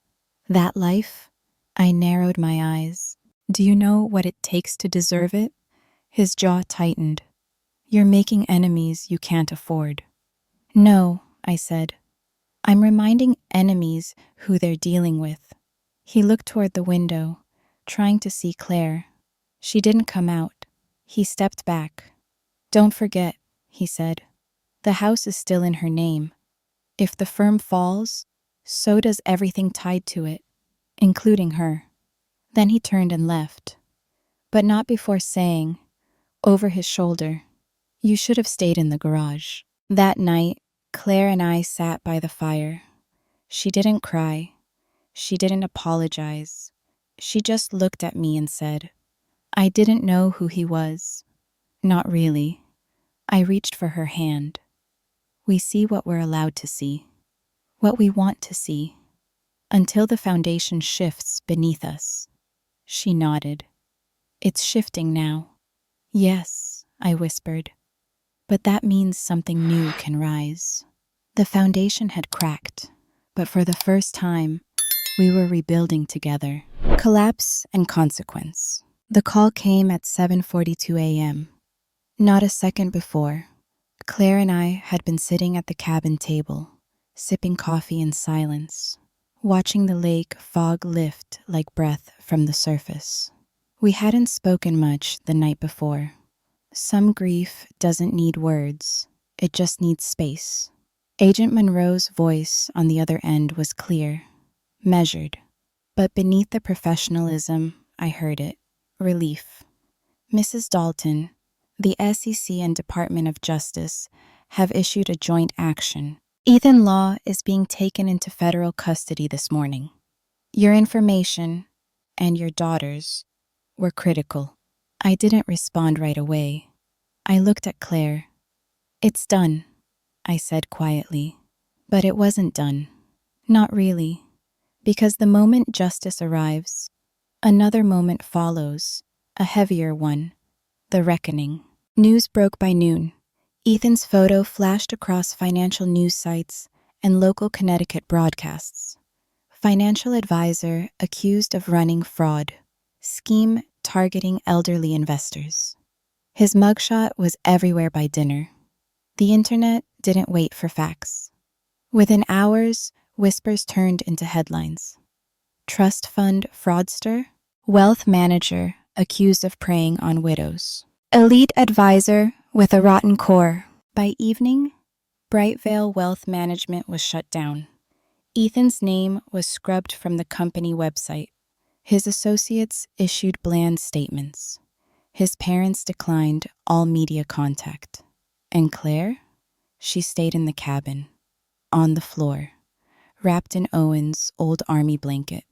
That life?" I narrowed my eyes. "Do you know what it takes to deserve it?" His jaw tightened. "You're making enemies you can't afford." "No," I said. "I'm reminding enemies who they're dealing with." He looked toward the window, trying to see Claire. She didn't come out. He stepped back. "Don't forget," he said. "The house is still in her name. If the firm falls, so does everything tied to it, including her." Then he turned and left, but not before saying, over his shoulder, "You should have stayed in the garage." That night, Claire and I sat by the fire. She didn't cry. She didn't apologize. She just looked at me and said, "I didn't know who he was." Not really. I reached for her hand. We see what we're allowed to see, what we want to see, until the foundation shifts beneath us. She nodded. It's shifting now. Yes, I whispered, but that means something new can rise. The foundation had cracked, but for the first time, we were rebuilding together. Collapse and consequence. The call came at 7:42 a.m. Not a second before, Claire and I had been sitting at the cabin table, sipping coffee in silence, watching the lake fog lift like breath from the surface. We hadn't spoken much the night before. Some grief doesn't need words, it just needs space. Agent Monroe's voice on the other end was clear, measured, but beneath the professionalism, I heard it. Relief. Mrs. Dalton, the SEC and Department of Justice have issued a joint action. Ethan Law is being taken into federal custody this morning. Your information, and your daughter's, were critical. I didn't respond right away. I looked at Claire. It's done, I said quietly. But it wasn't done. Not really. Because the moment justice arrives, another moment follows, a heavier one, the reckoning. News broke by noon. Ethan's photo flashed across financial news sites and local Connecticut broadcasts. Financial advisor accused of running fraud. Scheme targeting elderly investors. His mugshot was everywhere by dinner. The internet didn't wait for facts. Within hours, whispers turned into headlines. Trust fund fraudster, wealth manager accused of preying on widows. Elite advisor with a rotten core. By evening, Brightvale Wealth Management was shut down. Ethan's name was scrubbed from the company website. His associates issued bland statements. His parents declined all media contact. And Claire? She stayed in the cabin, on the floor, wrapped in Owen's old army blanket,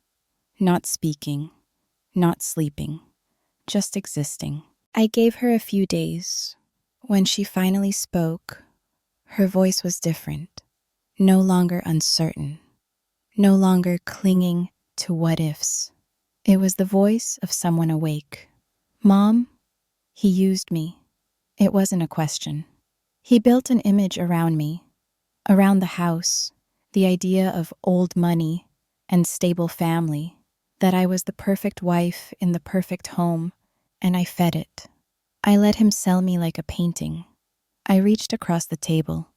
not speaking, not sleeping, just existing. I gave her a few days. When she finally spoke, her voice was different, no longer uncertain, no longer clinging to what ifs. It was the voice of someone awake. Mom, he used me. It wasn't a question. He built an image around me, around the house, the idea of old money and stable family, that I was the perfect wife in the perfect home, and I fed it. I let him sell me like a painting. I reached across the table.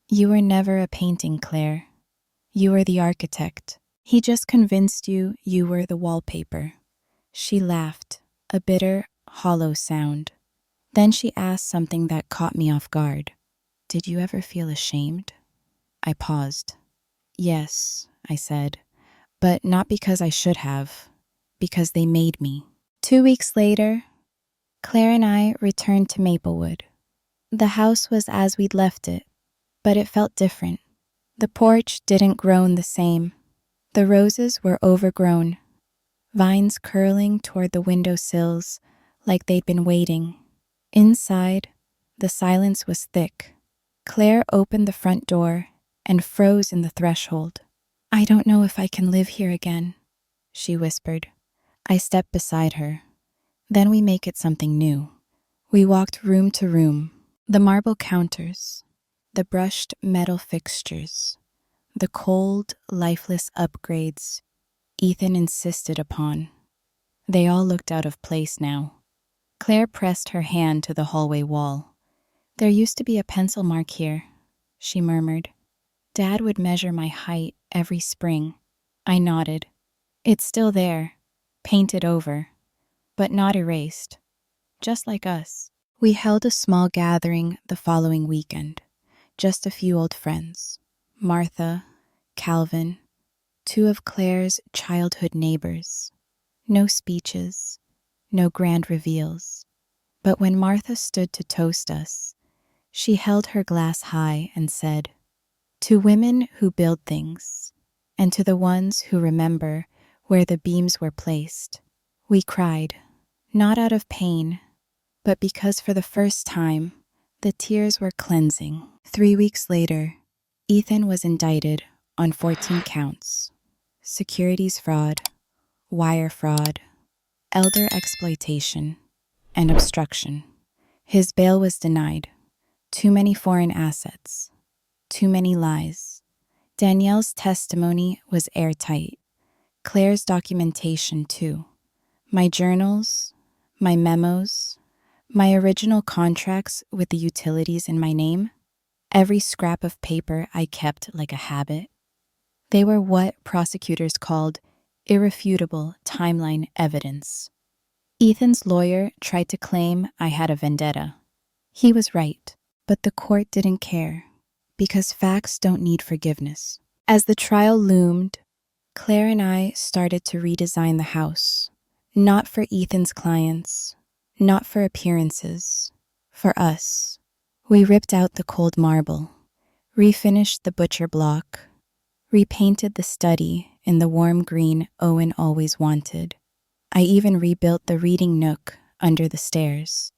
You were never a painting, Claire. You were the architect. He just convinced you were the wallpaper. She laughed, a bitter, hollow sound. Then she asked something that caught me off guard. Did you ever feel ashamed? I paused. Yes, I said, but not because I should have, because they made me. 2 weeks later, Claire and I returned to Maplewood. The house was as we'd left it, but it felt different. The porch didn't groan the same. The roses were overgrown, vines curling toward the windowsills like they'd been waiting. Inside, the silence was thick. Claire opened the front door and froze in the threshold. I don't know if I can live here again, she whispered. I stepped beside her. Then we make it something new. We walked room to room. The marble counters, the brushed metal fixtures, the cold, lifeless upgrades Ethan insisted upon. They all looked out of place now. Claire pressed her hand to the hallway wall. There used to be a pencil mark here, she murmured. Dad would measure my height every spring. I nodded. It's still there, painted over, but not erased, just like us. We held a small gathering the following weekend, just a few old friends. Martha, Calvin, two of Claire's childhood neighbors. No speeches, no grand reveals. But when Martha stood to toast us, she held her glass high and said, "To women who build things, and to the ones who remember where the beams were placed." We cried, not out of pain, but because for the first time, The tears were cleansing. 3 weeks later, Ethan was indicted on 14 counts: securities fraud, wire fraud, elder exploitation, and obstruction. His bail was denied. Too many foreign assets. Too many lies. Danielle's testimony was airtight. Claire's documentation, too. My journals, my memos, my original contracts with the utilities in my name. Every scrap of paper I kept like a habit. They were what prosecutors called irrefutable timeline evidence. Ethan's lawyer tried to claim I had a vendetta. He was right, but the court didn't care, because facts don't need forgiveness. As the trial loomed, Claire and I started to redesign the house, not for Ethan's clients, not for appearances, for us. We ripped out the cold marble, refinished the butcher block, repainted the study in the warm green Owen always wanted. I even rebuilt the reading nook under the stairs.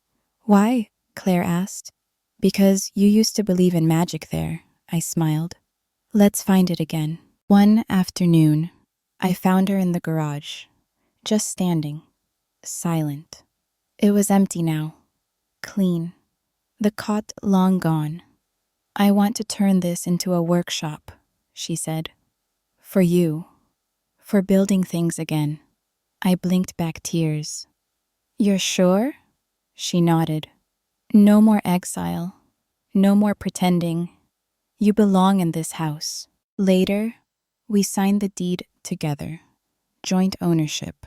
Why? Claire asked. Because you used to believe in magic there, I smiled. Let's find it again. One afternoon, I found her in the garage, just standing, silent. It was empty now, clean, the cot long gone. I want to turn this into a workshop, she said. For you, for building things again. I blinked back tears. You're sure? She nodded. No more exile. No more pretending. You belong in this house. Later, we signed the deed together. Joint ownership.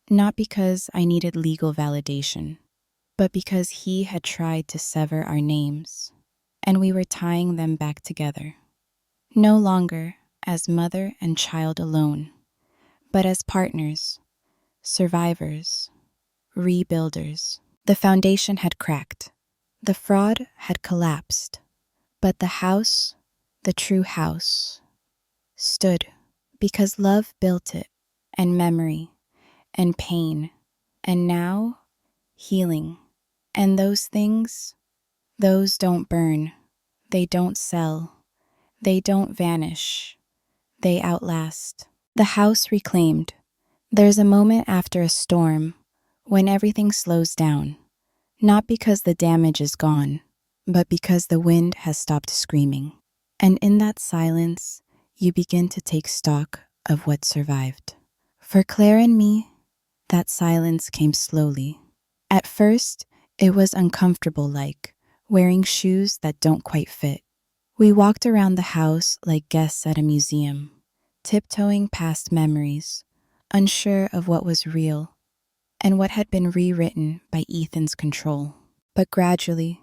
Not because I needed legal validation, but because he had tried to sever our names, and we were tying them back together. No longer as mother and child alone, but as partners, survivors, rebuilders. The foundation had cracked. The fraud had collapsed. But the house, the true house, stood because love built it, and memory, and pain, and now healing. And those things, those don't burn, they don't sell, they don't vanish, they outlast. The house reclaimed. There's a moment after a storm when everything slows down, not because the damage is gone, but because the wind has stopped screaming. And in that silence, you begin to take stock of what survived. For Claire and me, that silence came slowly. At first, it was uncomfortable, like wearing shoes that don't quite fit. We walked around the house like guests at a museum, tiptoeing past memories, unsure of what was real and what had been rewritten by Ethan's control. But gradually,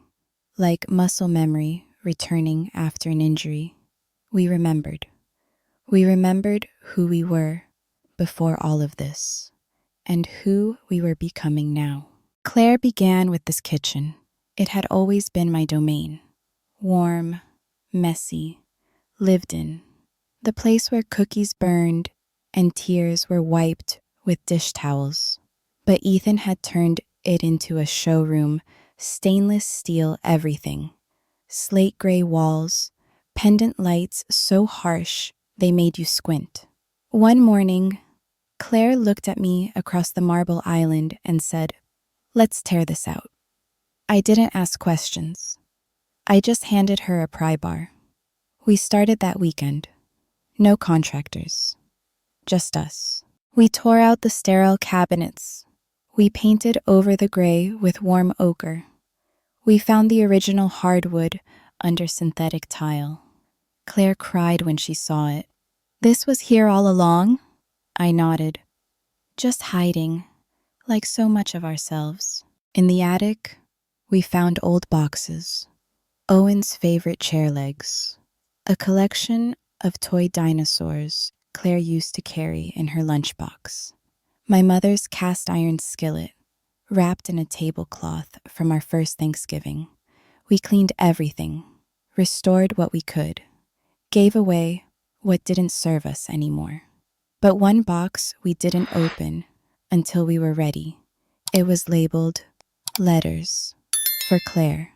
like muscle memory returning after an injury, we remembered. We remembered who we were before all of this, and who we were becoming now. Claire began with this kitchen. It had always been my domain. Warm, messy, lived in. The place where cookies burned and tears were wiped with dish towels. But Ethan had turned it into a showroom, stainless steel everything. Slate gray walls, pendant lights so harsh they made you squint. One morning, Claire looked at me across the marble island and said, "Let's tear this out." I didn't ask questions. I just handed her a pry bar. We started that weekend. No contractors. Just us. We tore out the sterile cabinets. We painted over the gray with warm ochre. We found the original hardwood under synthetic tile. Claire cried when she saw it. "This was here all along?" I nodded. Just hiding, like so much of ourselves. In the attic, we found old boxes. Owen's favorite chair legs. A collection of toy dinosaurs Claire used to carry in her lunchbox. My mother's cast iron skillet, wrapped in a tablecloth from our first Thanksgiving. We cleaned everything, restored what we could, gave away what didn't serve us anymore. But one box we didn't open until we were ready. It was labeled "Letters for Claire."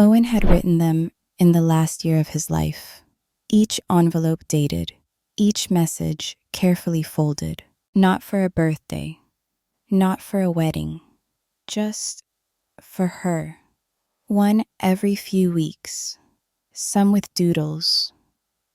Owen had written them in the last year of his life. Each envelope dated, each message carefully folded. Not for a birthday, not for a wedding, just for her. One every few weeks, some with doodles,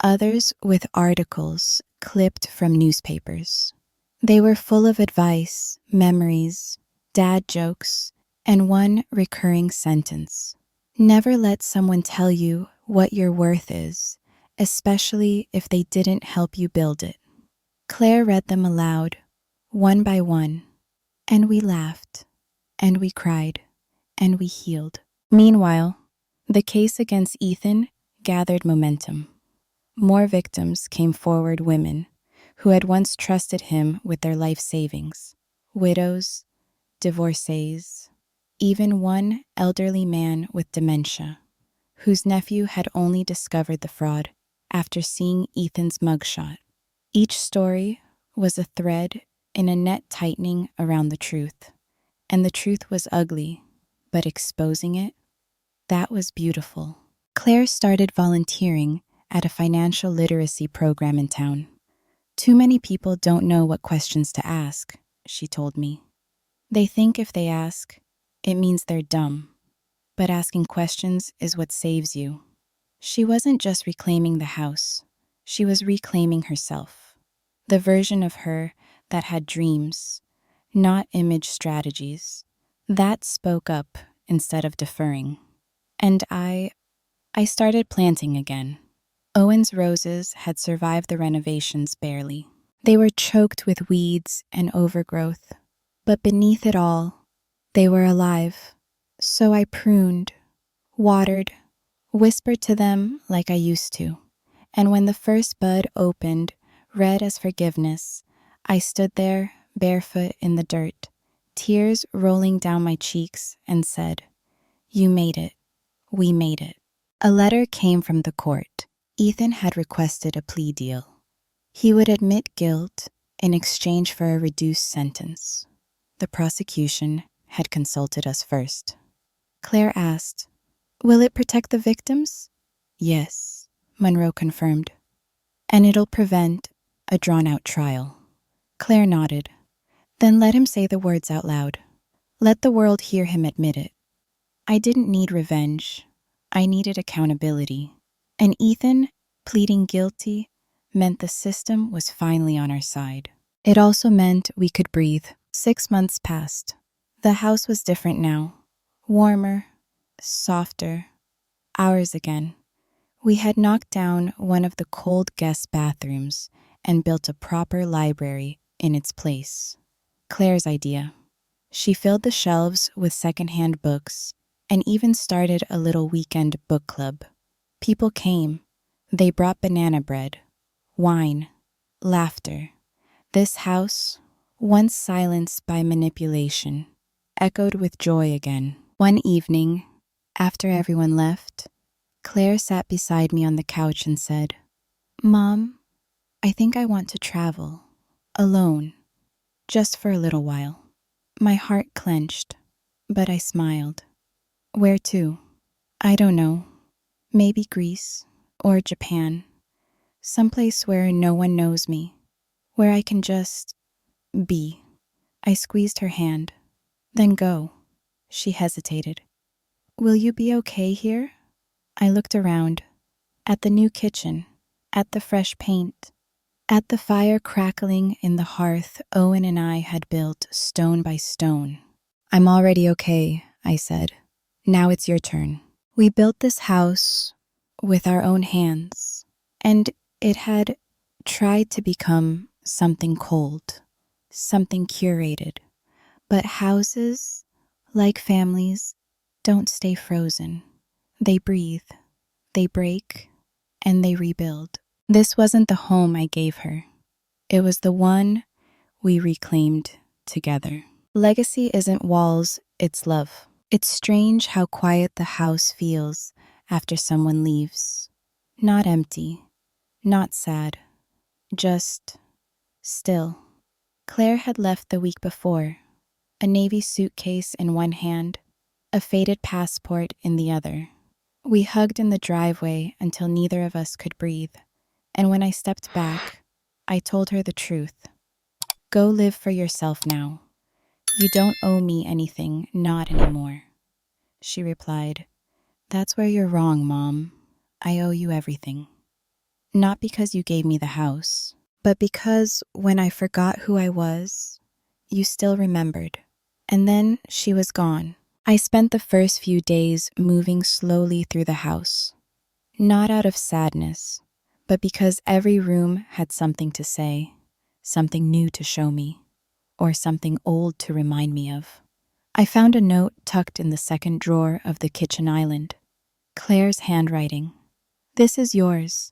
others with articles clipped from newspapers. They were full of advice, memories, dad jokes, and one recurring sentence. Never let someone tell you what your worth is, especially if they didn't help you build it. Claire read them aloud, one by one, and we laughed, and we cried, and we healed. Meanwhile, the case against Ethan gathered momentum. More victims came forward, women who had once trusted him with their life savings, widows, divorcees, even one elderly man with dementia, whose nephew had only discovered the fraud after seeing Ethan's mugshot. Each story was a thread in a net tightening around the truth, and the truth was ugly, but exposing it, that was beautiful. Claire started volunteering at a financial literacy program in town. Too many people don't know what questions to ask, she told me. They think if they ask, it means they're dumb. But asking questions is what saves you. She wasn't just reclaiming the house. She was reclaiming herself. The version of her that had dreams, not image strategies. That spoke up instead of deferring. And I started planting again. Owen's roses had survived the renovations barely. They were choked with weeds and overgrowth. But beneath it all, they were alive. So I pruned, watered, whispered to them like I used to. And when the first bud opened, red as forgiveness, I stood there, barefoot in the dirt, tears rolling down my cheeks, and said, "You made it. We made it." A letter came from the court. Ethan had requested a plea deal. He would admit guilt in exchange for a reduced sentence. The prosecution had consulted us first. Claire asked, "Will it protect the victims?" "Yes," Monroe confirmed. "And it'll prevent a drawn-out trial." Claire nodded. "Then let him say the words out loud. Let the world hear him admit it." I didn't need revenge. I needed accountability. And Ethan, pleading guilty, meant the system was finally on our side. It also meant we could breathe. 6 months passed. The house was different now. Warmer, softer, ours again. We had knocked down one of the cold guest bathrooms and built a proper library in its place. Claire's idea. She filled the shelves with secondhand books and even started a little weekend book club. People came. They brought banana bread, wine, laughter. This house, once silenced by manipulation, echoed with joy again. One evening, after everyone left, Claire sat beside me on the couch and said, "Mom, I think I want to travel, alone, just for a little while." My heart clenched, but I smiled. "Where to?" "I don't know. Maybe Greece or Japan. Someplace where no one knows me, where I can just be." I squeezed her hand. "Then go." She hesitated. "Will you be okay here?" I looked around, at the new kitchen, at the fresh paint, at the fire crackling in the hearth Owen and I had built stone by stone. "I'm already okay," I said. "Now it's your turn." We built this house with our own hands, and it had tried to become something cold, something curated. But houses, like families, don't stay frozen. They breathe, they break, and they rebuild. This wasn't the home I gave her. It was the one we reclaimed together. Legacy isn't walls, it's love. It's strange how quiet the house feels after someone leaves. Not empty, not sad, just still. Claire had left the week before, a navy suitcase in one hand, a faded passport in the other. We hugged in the driveway until neither of us could breathe. And when I stepped back, I told her the truth. Go live for yourself now. You don't owe me anything, not anymore. She replied, That's where you're wrong, Mom. I owe you everything. Not because you gave me the house, but because when I forgot who I was, you still remembered. And then she was gone. I spent the first few days moving slowly through the house, not out of sadness, but because every room had something to say, something new to show me, or something old to remind me of. I found a note tucked in the second drawer of the kitchen island. Claire's handwriting. This is yours,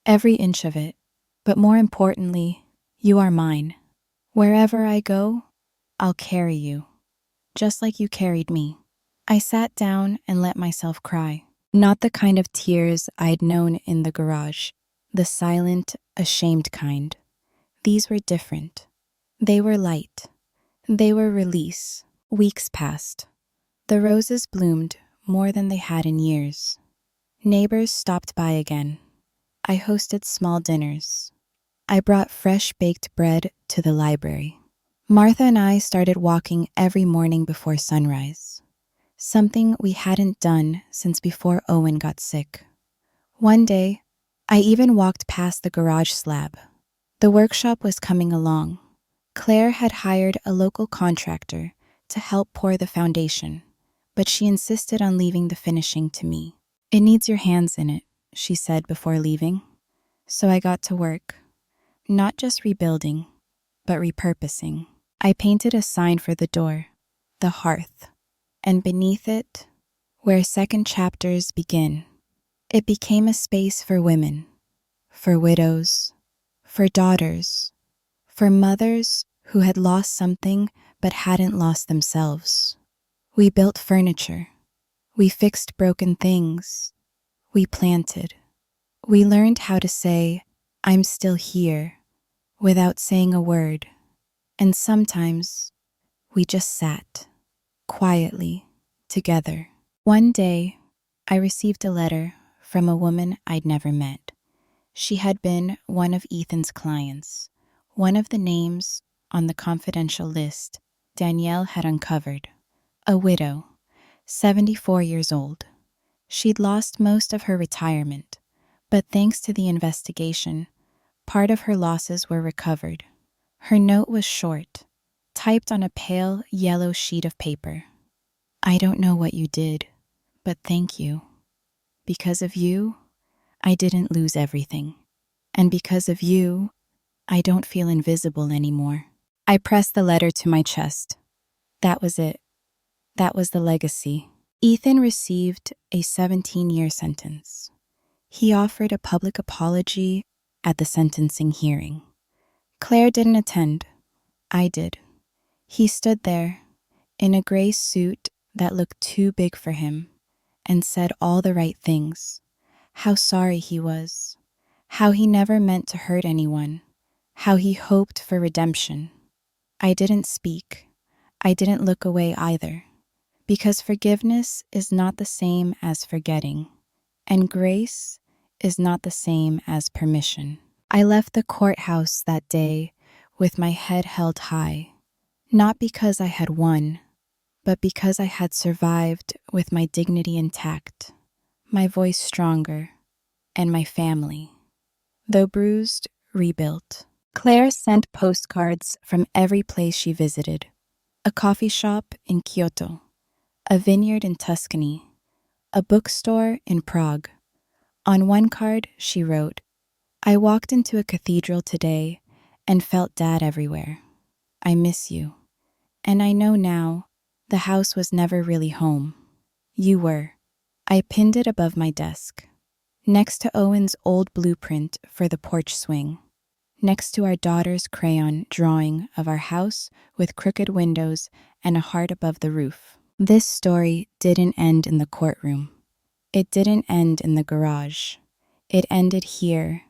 every inch of it, but more importantly, you are mine. Wherever I go, I'll carry you, just like you carried me. I sat down and let myself cry. Not the kind of tears I'd known in the garage, the silent, ashamed kind. These were different. They were light. They were release. Weeks passed. The roses bloomed more than they had in years. Neighbors stopped by again. I hosted small dinners. I brought fresh baked bread to the library. Martha and I started walking every morning before sunrise, something we hadn't done since before Owen got sick. One day, I even walked past the garage slab. The workshop was coming along. Claire had hired a local contractor to help pour the foundation, but she insisted on leaving the finishing to me. It needs your hands in it, she said before leaving. So I got to work, not just rebuilding, but repurposing. I painted a sign for the door, the hearth, and beneath it, where second chapters begin. It became a space for women, for widows, for daughters, for mothers who had lost something but hadn't lost themselves. We built furniture. We fixed broken things. We planted. We learned how to say, I'm still here, without saying a word. And sometimes we just sat, quietly, together. One day, I received a letter from a woman I'd never met. She had been one of Ethan's clients, one of the names on the confidential list Danielle had uncovered. A widow, 74 years old. She'd lost most of her retirement, but thanks to the investigation, part of her losses were recovered. Her note was short, typed on a pale yellow sheet of paper. I don't know what you did, but thank you. Because of you, I didn't lose everything. And because of you, I don't feel invisible anymore. I pressed the letter to my chest. That was it. That was the legacy. Ethan received a 17-year sentence. He offered a public apology at the sentencing hearing. Claire didn't attend. I did. He stood there, in a gray suit that looked too big for him, and said all the right things. How sorry he was. How he never meant to hurt anyone. How he hoped for redemption. I didn't speak. I didn't look away either. Because forgiveness is not the same as forgetting, and grace is not the same as permission. I left the courthouse that day with my head held high, not because I had won, but because I had survived with my dignity intact, my voice stronger, and my family, though bruised, rebuilt. Claire sent postcards from every place she visited: a coffee shop in Kyoto, a vineyard in Tuscany, a bookstore in Prague. On one card, she wrote, I walked into a cathedral today and felt Dad everywhere. I miss you. And I know now the house was never really home. You were. I pinned it above my desk, next to Owen's old blueprint for the porch swing, next to our daughter's crayon drawing of our house with crooked windows and a heart above the roof. This story didn't end in the courtroom. It didn't end in the garage. It ended here,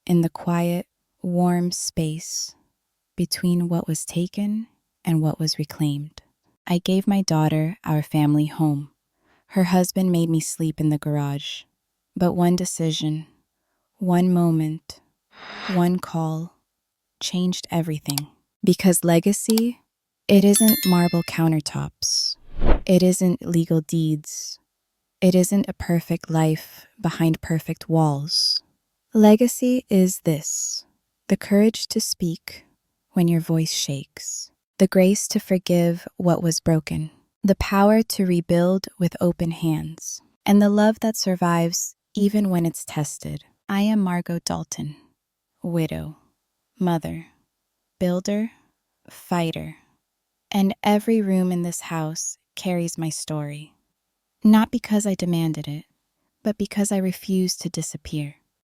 in the quiet, warm space between what was taken and what was reclaimed. I gave my daughter our family home, Her husband made me sleep in the garage. But one decision, one moment, one call changed everything. Because legacy, it isn't marble countertops. It isn't legal deeds. It isn't a perfect life behind perfect walls. Legacy is this: the courage to speak when your voice shakes, the grace to forgive what was broken, the power to rebuild with open hands, and the love that survives even when it's tested. I am Margot Dalton, widow, mother, builder, fighter, and every room in this house carries my story. Not because I demanded it, but because I refused to disappear.